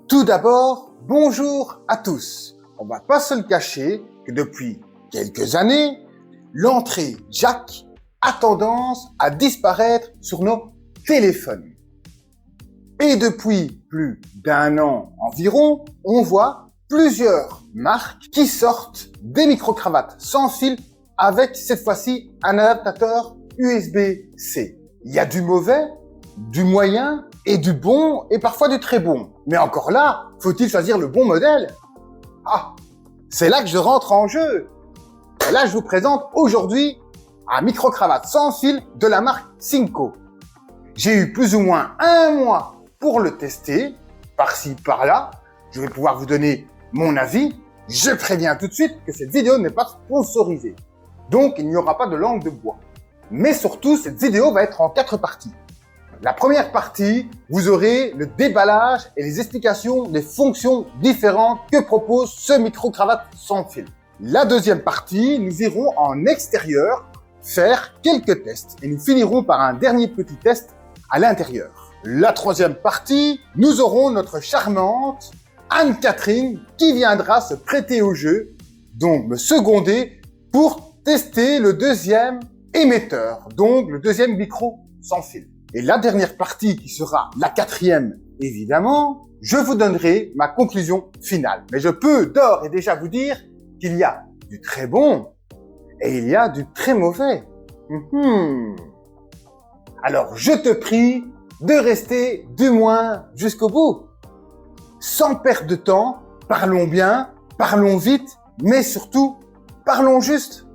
Tout d'abord, bonjour à tous. On va pas se le cacher que depuis quelques années, l'entrée jack a tendance à disparaître sur nos téléphones. Et depuis plus d'un an environ, on voit plusieurs marques qui sortent des micro-cravates sans fil avec cette fois-ci un adaptateur USB-C. Il y a du mauvais, du moyen et du bon et parfois du très bon. Mais encore là, faut-il choisir le bon modèle? Ah, c'est là que je rentre en jeu. Et là, je vous présente aujourd'hui un micro-cravate sans fil de la marque Synco. J'ai eu plus ou moins un mois pour le tester, par-ci, par-là. Je vais pouvoir vous donner mon avis. Je préviens tout de suite que cette vidéo n'est pas sponsorisée. Donc, il n'y aura pas de langue de bois. Mais surtout, cette vidéo va être en 4 parties. La première partie, vous aurez le déballage et les explications des fonctions différentes que propose ce micro-cravate sans fil. La deuxième partie, nous irons en extérieur faire quelques tests et nous finirons par un dernier petit test à l'intérieur. La troisième partie, nous aurons notre charmante Anne-Catherine qui viendra se prêter au jeu, donc me seconder pour tester le deuxième émetteur, donc le deuxième micro sans fil. Et la dernière partie, qui sera la quatrième, évidemment, je vous donnerai ma conclusion finale. Mais je peux d'ores et déjà vous dire qu'il y a du très bon et il y a du très mauvais. Alors, je te prie de rester du moins jusqu'au bout. Sans perdre de temps, parlons bien, parlons vite, mais surtout, parlons juste.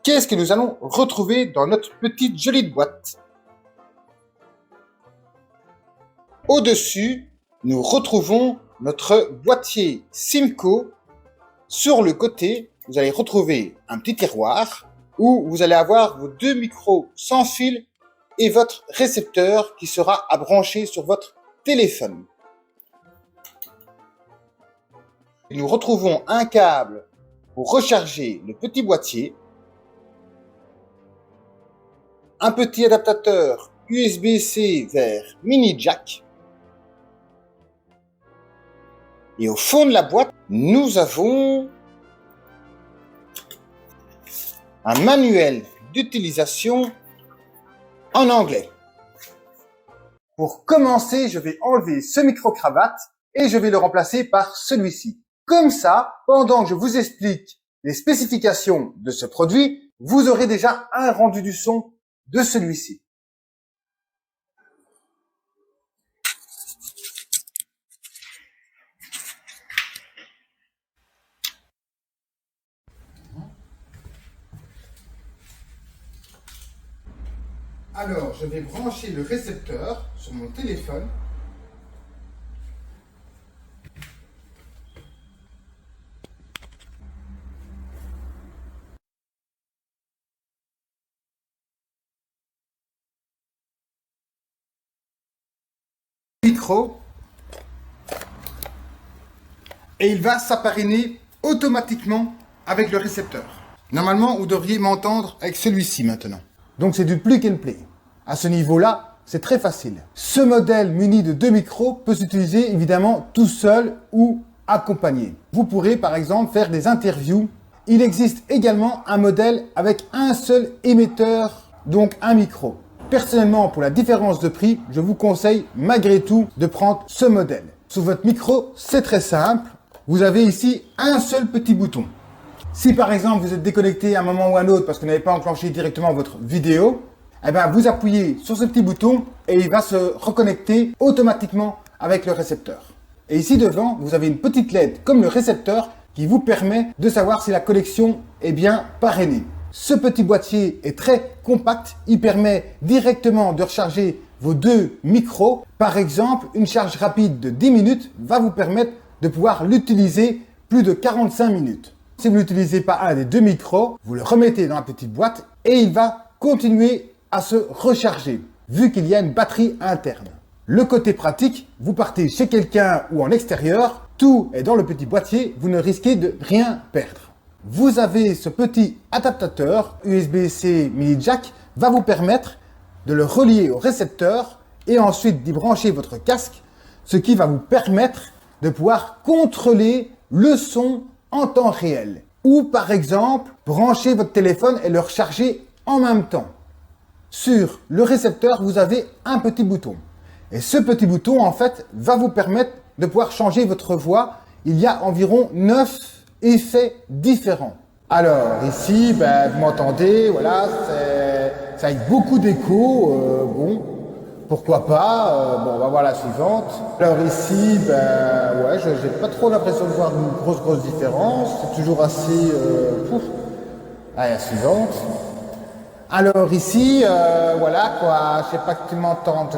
Qu'est-ce que nous allons retrouver dans notre petite jolie boîte? Au-dessus, nous retrouvons notre boîtier Synco. Sur le côté, vous allez retrouver un petit tiroir où vous allez avoir vos deux micros sans fil et votre récepteur qui sera à brancher sur votre téléphone. Nous retrouvons un câble pour recharger le petit boîtier, un petit adaptateur USB-C vers mini jack. Et au fond de la boîte, nous avons un manuel d'utilisation en anglais. Pour commencer, je vais enlever ce micro-cravate et je vais le remplacer par celui-ci. Comme ça, pendant que je vous explique les spécifications de ce produit, vous aurez déjà un rendu du son de celui-ci. Alors, je vais brancher le récepteur sur mon téléphone. Micro. Et il va s'appareiller automatiquement avec le récepteur. Normalement, vous devriez m'entendre avec celui-ci maintenant. Donc c'est du plug and play. À ce niveau-là, c'est très facile. Ce modèle muni de deux micros peut s'utiliser évidemment tout seul ou accompagné. Vous pourrez par exemple faire des interviews. Il existe également un modèle avec un seul émetteur, donc un micro. Personnellement, pour la différence de prix, je vous conseille malgré tout de prendre ce modèle. Sur votre micro, c'est très simple. Vous avez ici un seul petit bouton. Si par exemple vous êtes déconnecté à un moment ou à un autre parce que vous n'avez pas enclenché directement votre vidéo, eh bien vous appuyez sur ce petit bouton et il va se reconnecter automatiquement avec le récepteur. Et ici devant, vous avez une petite LED comme le récepteur qui vous permet de savoir si la connexion est bien parrainée. Ce petit boîtier est très compact, il permet directement de recharger vos deux micros. Par exemple, une charge rapide de 10 minutes va vous permettre de pouvoir l'utiliser plus de 45 minutes. Si vous n'utilisez pas un des deux micros, vous le remettez dans la petite boîte et il va continuer à se recharger, vu qu'il y a une batterie interne. Le côté pratique, vous partez chez quelqu'un ou en extérieur, tout est dans le petit boîtier, vous ne risquez de rien perdre. vous avez ce petit adaptateur USB-C mini jack va vous permettre de le relier au récepteur et ensuite d'y brancher votre casque, ce qui va vous permettre de pouvoir contrôler le son en temps réel. Ou par exemple, brancher votre téléphone et le recharger en même temps. Sur le récepteur, vous avez un petit bouton. Et ce petit bouton, en fait, va vous permettre de pouvoir changer votre voix. Il y a environ 9 effets différents. Alors, ici, vous m'entendez, voilà, ça avec beaucoup d'écho. Bon, pourquoi pas. Bon, on va voir la suivante. Alors ici, ouais, j'ai pas trop l'impression de voir une grosse différence. C'est toujours assez... Allez, la suivante. Alors ici, voilà quoi, je sais pas que tu m'entends,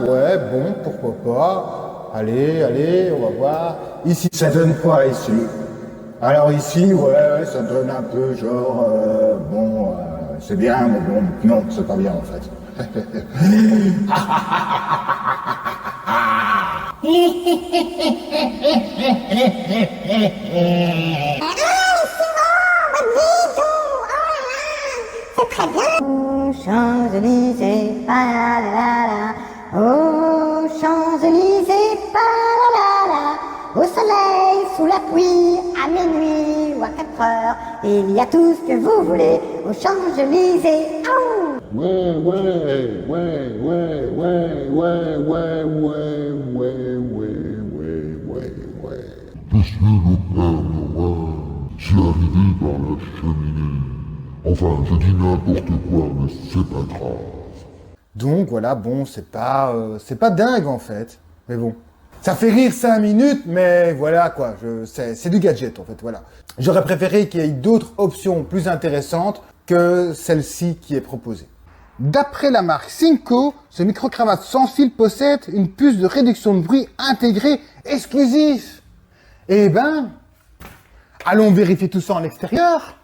ouais, bon, pourquoi pas. Allez, on va voir. Ici, ça donne quoi ici? Alors ici, ouais, ça donne un peu genre, bon, c'est bien, mais bon, non, c'est pas bien en fait. Très bien. Aux Champs-Élysées, pa-la-la-la. Aux Champs-Élysées, pa-la-la-la. Au soleil, sous la pluie, à minuit ou à 4 heures, il y a tout ce que vous voulez aux Champs-Élysées. Monsieur le Père Noël, c'est arrivé par la cheminée. Enfin, je dis n'importe quoi, mais c'est pas grave. Donc voilà, bon, c'est pas dingue en fait, mais bon. Ça fait rire 5 minutes, mais voilà quoi, c'est du gadget en fait, voilà. J'aurais préféré qu'il y ait d'autres options plus intéressantes que celle-ci qui est proposée. D'après la marque Synco, ce micro-cravate sans fil possède une puce de réduction de bruit intégrée exclusive. Eh ben, allons vérifier tout ça en extérieur.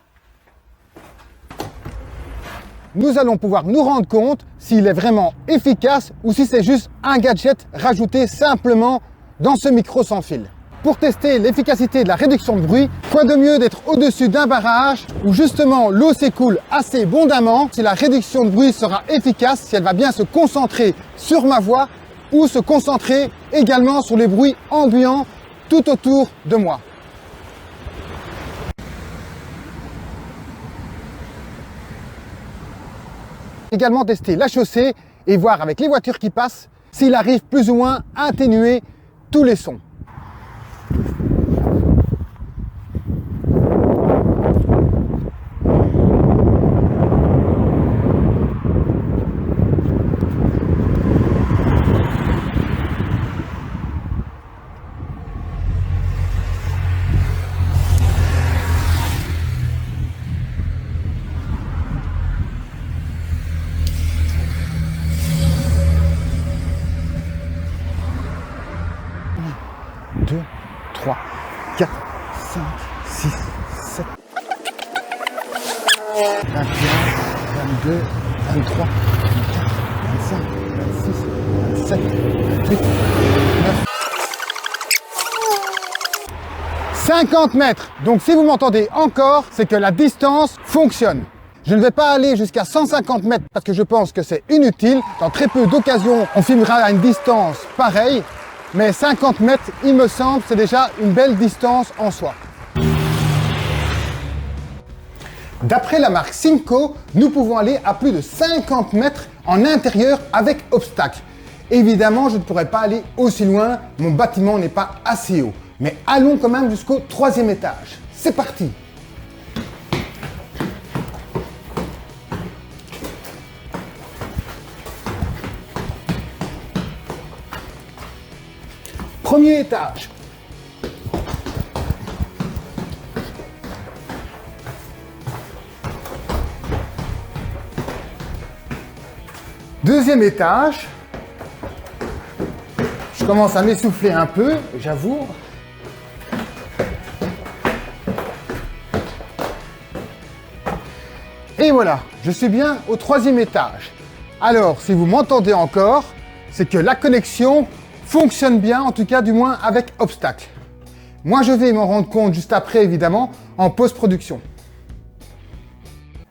Nous allons pouvoir nous rendre compte s'il est vraiment efficace ou si c'est juste un gadget rajouté simplement dans ce micro sans fil. Pour tester l'efficacité de la réduction de bruit, quoi de mieux d'être au-dessus d'un barrage où justement l'eau s'écoule assez abondamment, si la réduction de bruit sera efficace, si elle va bien se concentrer sur ma voix ou se concentrer également sur les bruits ambiants tout autour de moi. Également tester la chaussée et voir avec les voitures qui passent s'il arrive plus ou moins à atténuer tous les sons. Deux, 3, 4, 5, 6, 7, 21, 22, 23, 24, 25, 26, 27, 28, 29, 50 mètres. Donc si vous m'entendez encore, c'est que la distance fonctionne. Je ne vais pas aller jusqu'à 150 mètres parce que je pense que c'est inutile. Dans très peu d'occasions, on filmera à une distance pareille. Mais 50 mètres, il me semble, c'est déjà une belle distance en soi. D'après la marque Synco, nous pouvons aller à plus de 50 mètres en intérieur avec obstacle. Évidemment, je ne pourrais pas aller aussi loin, mon bâtiment n'est pas assez haut. Mais allons quand même jusqu'au 3e étage. C'est parti! Premier étage. Deuxième étage. Je commence à m'essouffler un peu, j'avoue. Et voilà, je suis bien au 3e étage. Alors, si vous m'entendez encore, c'est que la connexion fonctionne bien, en tout cas du moins avec obstacle. Moi je vais m'en rendre compte juste après évidemment en post-production.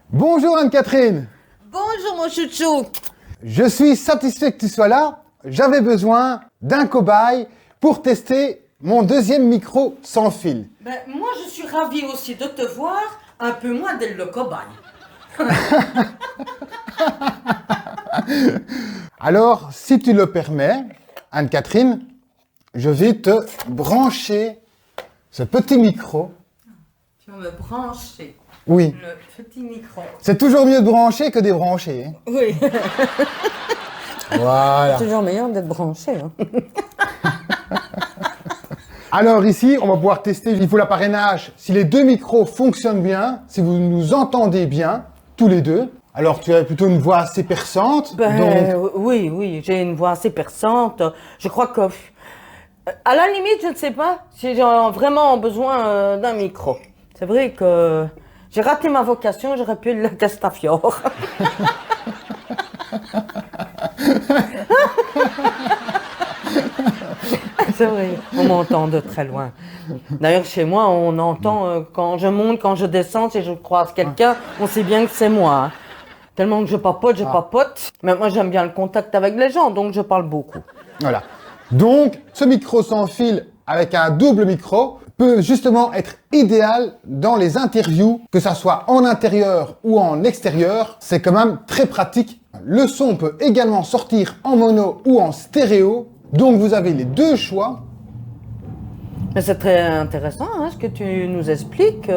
Bonjour Anne-Catherine. Bonjour mon chouchou. Je suis satisfait que tu sois là. J'avais besoin d'un cobaye pour tester mon deuxième micro sans fil. Ben, moi je suis ravie aussi de te voir, un peu moins d'être le cobaye. Alors, si tu le permets, Anne-Catherine, je vais te brancher ce petit micro. Tu vas me brancher Oui, le petit micro. c'est toujours mieux de brancher que débrancher. Hein. Oui, Voilà. c'est toujours meilleur d'être branché. Hein. Alors ici, on va pouvoir tester, il faut la parrainage. Si les deux micros fonctionnent bien, si vous nous entendez bien, tous les deux, alors tu as plutôt une voix assez perçante. Ben, donc, oui, j'ai une voix assez perçante. Je crois que, à la limite, je ne sais pas si j'ai vraiment besoin d'un micro. C'est vrai que j'ai raté ma vocation, j'aurais pu être le Castafiore. C'est vrai, on m'entend de très loin. D'ailleurs, chez moi, on entend quand je monte, quand je descends, si je croise quelqu'un, on sait bien que c'est moi. Hein. Tellement que je papote. Mais moi, j'aime bien le contact avec les gens, donc je parle beaucoup. voilà. Donc, ce micro sans fil avec un double micro peut justement être idéal dans les interviews, que ça soit en intérieur ou en extérieur. C'est quand même très pratique. Le son peut également sortir en mono ou en stéréo. Donc, vous avez les deux choix. Mais c'est très intéressant, hein, ce que tu nous expliques.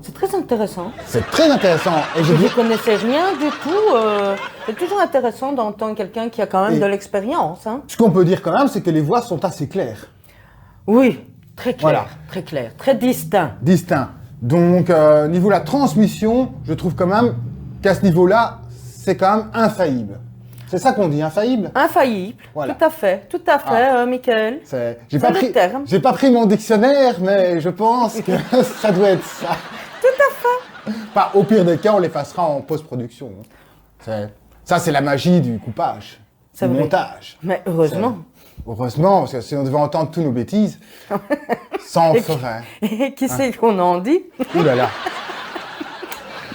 C'est très intéressant. C'est très intéressant. Et Je ne connaissais rien du tout. C'est toujours intéressant d'entendre quelqu'un qui a quand même Et- de l'expérience. Hein. Ce qu'on peut dire quand même, c'est que les voix sont assez claires, Oui, très clair, Voilà. très clair, très distinct. distinctes. Donc, niveau la transmission, je trouve quand même qu'à ce niveau-là, c'est quand même infaillible. C'est ça qu'on dit, infaillible? Infaillible, Voilà. tout à fait, Michael. J'ai C'est pas le pris, terme. j'ai pas pris mon dictionnaire, mais je pense que ça doit être ça. Tout à fait. Bah, au pire des cas, on l'effacera en post-production. Ça, c'est la magie du coupage, C'est du vrai. montage. Mais heureusement. Heureusement, parce que si on devait entendre tous nos bêtises, ça en ferait. Et qui c'est qu'on en dit? Ouh là là.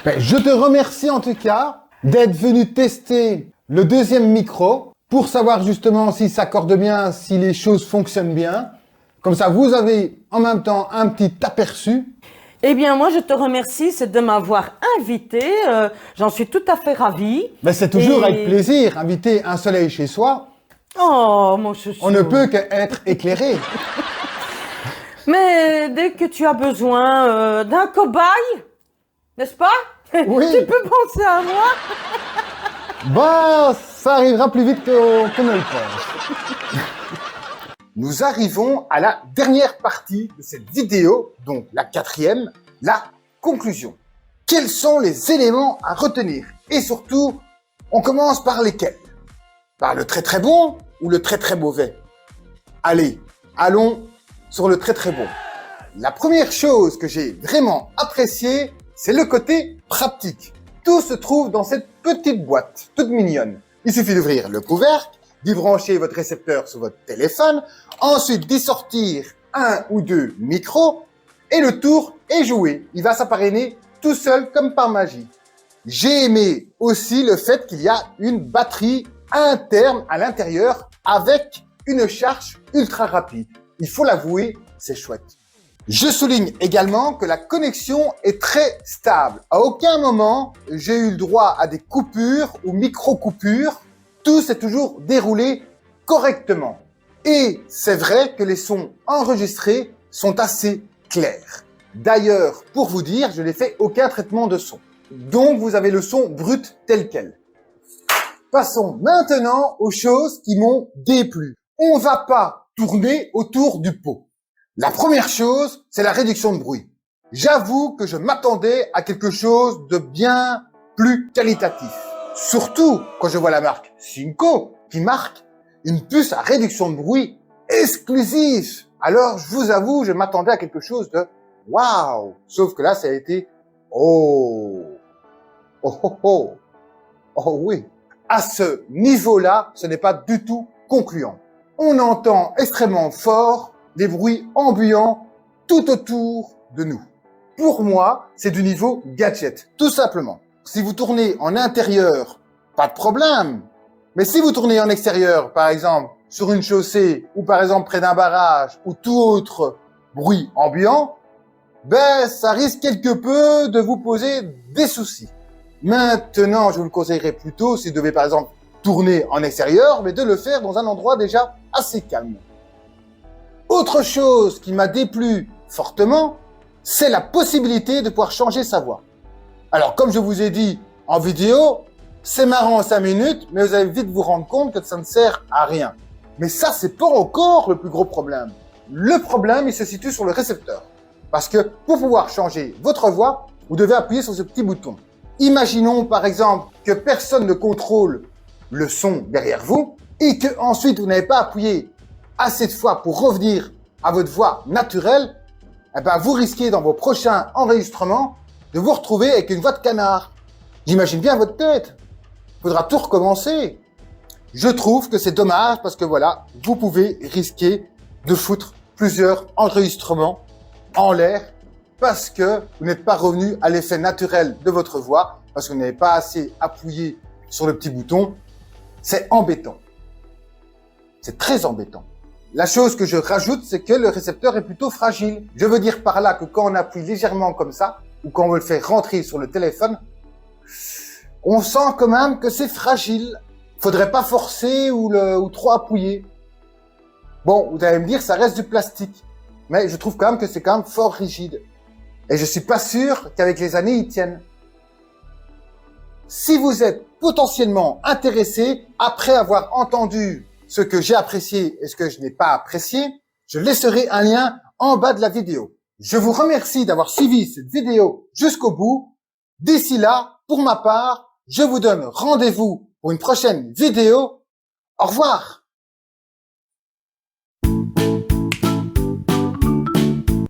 Ben, je te remercie en tout cas d'être venu tester le deuxième micro pour savoir justement s'il s'accorde bien, si les choses fonctionnent bien. Comme ça, vous avez en même temps un petit aperçu. Eh bien, moi, je te remercie, c'est de m'avoir invité. J'en suis tout à fait ravie. Ben, c'est toujours Et- avec plaisir. Inviter un soleil chez soi, Oh, mon chouchou. on ne peut qu'être éclairé. Mais dès que tu as besoin d'un cobaye, n'est-ce pas? Oui. Tu peux penser à moi. Bah, ça arrivera plus vite qu'on ne le pense. Nous arrivons à la dernière partie de cette vidéo, donc la quatrième, la conclusion. Quels sont les éléments à retenir? Et surtout, on commence par lesquels? Par le très très bon ou le très très mauvais? Allez, allons sur le très très bon. La première chose que j'ai vraiment appréciée, c'est le côté pratique. Tout se trouve dans cette petite boîte, toute mignonne. Il suffit d'ouvrir le couvercle, d'y brancher votre récepteur sur votre téléphone, ensuite d'y sortir un ou deux micros, et le tour est joué. Il va s'appareiller tout seul comme par magie. J'ai aimé aussi le fait qu'il y a une batterie interne à l'intérieur avec une charge ultra rapide. Il faut l'avouer, c'est chouette. Je souligne également que la connexion est très stable. À aucun moment, j'ai eu le droit à des coupures ou micro-coupures. Tout s'est toujours déroulé correctement. Et c'est vrai que les sons enregistrés sont assez clairs. D'ailleurs, pour vous dire, je n'ai fait aucun traitement de son. Donc, vous avez le son brut tel quel. Passons maintenant aux choses qui m'ont déplu. On va pas tourner autour du pot. La première chose, c'est la réduction de bruit. J'avoue que je m'attendais à quelque chose de bien plus qualitatif. Surtout quand je vois la marque Synco qui marque une puce à réduction de bruit exclusive. Alors, je vous avoue, je m'attendais à quelque chose de waouh. Sauf que là, ça a été oh oui. À ce niveau-là, ce n'est pas du tout concluant. On entend extrêmement fort des bruits ambiants tout autour de nous. Pour moi, c'est du niveau gadget, tout simplement. Si vous tournez en intérieur, pas de problème. Mais si vous tournez en extérieur, par exemple, sur une chaussée, ou par exemple près d'un barrage, ou tout autre bruit ambiant, ben, ça risque quelque peu de vous poser des soucis. Maintenant, je vous le conseillerais plutôt, si vous devez par exemple tourner en extérieur, mais de le faire dans un endroit déjà assez calme. Autre chose qui m'a déplu fortement, c'est la possibilité de pouvoir changer sa voix. Alors, comme je vous ai dit en vidéo, c'est marrant en 5 minutes, mais vous allez vite vous rendre compte que ça ne sert à rien. Mais ça, c'est pas encore le plus gros problème. Le problème, il se situe sur le récepteur. Parce que pour pouvoir changer votre voix, vous devez appuyer sur ce petit bouton. Imaginons par exemple que personne ne contrôle le son derrière vous et que ensuite vous n'avez pas appuyé assez de fois pour revenir à votre voix naturelle, eh ben vous risquez dans vos prochains enregistrements de vous retrouver avec une voix de canard. J'imagine bien votre tête. Il faudra tout recommencer. Je trouve que c'est dommage parce que voilà, vous pouvez risquer de foutre plusieurs enregistrements en l'air parce que vous n'êtes pas revenu à l'effet naturel de votre voix, parce que vous n'avez pas assez appuyé sur le petit bouton. C'est embêtant. C'est très embêtant. La chose que je rajoute, c'est que le récepteur est plutôt fragile. Je veux dire par là que quand on appuie légèrement comme ça, ou quand on le fait rentrer sur le téléphone, on sent quand même que c'est fragile. Faudrait pas forcer ou trop appuyer. Bon, vous allez me dire, ça reste du plastique. Mais je trouve quand même que c'est quand même fort rigide. Et je suis pas sûr qu'avec les années, ils tiennent. Si vous êtes potentiellement intéressé, après avoir entendu ce que j'ai apprécié et ce que je n'ai pas apprécié, je laisserai un lien en bas de la vidéo. Je vous remercie d'avoir suivi cette vidéo jusqu'au bout. D'ici là, pour ma part, je vous donne rendez-vous pour une prochaine vidéo. Au revoir!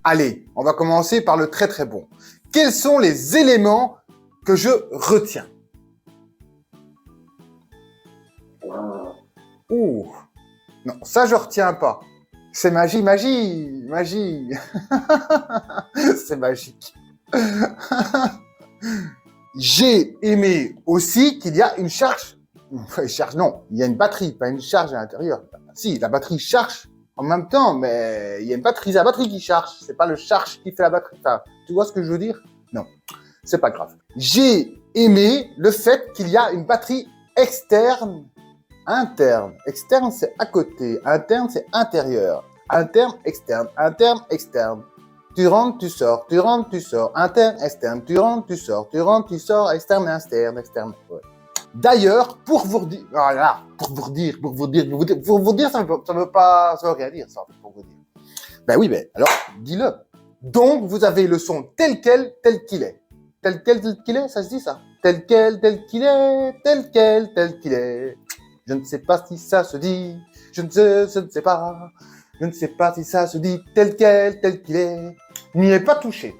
Allez, on va commencer par le très très bon. Quels sont les éléments que je retiens? Ouh, non, ça je retiens pas. C'est magie, magie, magie. C'est magique. J'ai aimé aussi qu'il y a une charge. Non, il y a une batterie, pas une charge à l'intérieur. Si, la batterie charge en même temps, mais il y a une batterie, c'est la batterie qui charge. C'est pas le charge qui fait la batterie. Enfin, tu vois ce que je veux dire? Non, c'est pas grave. J'ai aimé le fait qu'il y a une batterie externe, interne. Externe, c'est à côté. Interne, c'est intérieur. Interne, externe. Interne, externe. Tu rentres, tu sors. Tu rentres, tu sors. Interne, externe. Tu rentres, tu sors. Tu rentres, tu sors. Externe, externe, externe. Ouais. D'ailleurs, pour vous dire, voilà, pour vous dire, ça veut rien dire, ça, pour vous dire. Ben oui, mais alors, dis-le. Donc, vous avez le son tel quel, tel qu'il est. Tel quel, tel qu'il est, ça se dit ça? Tel quel, tel qu'il est, tel quel, tel qu'il est. Je ne sais pas si ça se dit, je ne sais pas. Je ne sais pas si ça se dit tel quel, tel qu'il est. N'y est pas touché.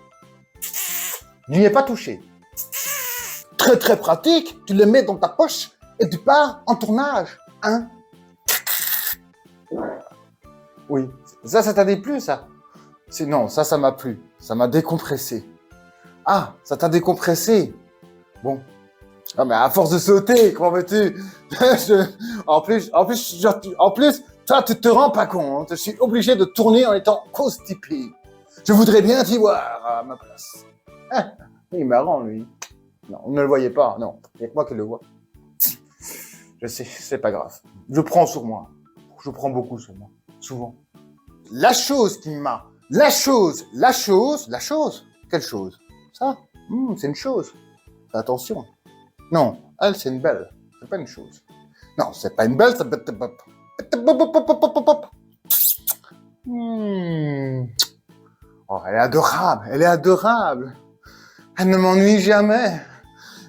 N'y est pas touché. Très très pratique, tu le mets dans ta poche et tu pars en tournage, hein? Oui, ça t'a déplu, ça? Non, ça m'a plu, ça m'a décompressé. Ah, ça t'a décompressé? Bon. Ah, mais à force de sauter, comment veux-tu? En plus, toi, tu te rends pas compte, je suis obligé de tourner en étant constipé. Je voudrais bien t'y voir à ma place. Ah, il est marrant, lui. Non, on ne le voyait pas, non. Il n'y a que moi qui le vois. Je sais, c'est pas grave. Je prends sur moi. Je prends beaucoup sur moi. Souvent. La chose qui m'a... La chose. Quelle chose? Ça? C'est une chose. Attention. Non, elle, c'est une belle. C'est pas une chose. Non, c'est pas une belle, ça... Oh, elle est adorable. Elle est adorable. Elle ne m'ennuie jamais.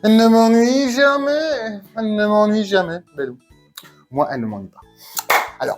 Elle ne m'ennuie jamais. Elle ne m'ennuie jamais. Belle. Moi, elle ne m'ennuie pas. Alors,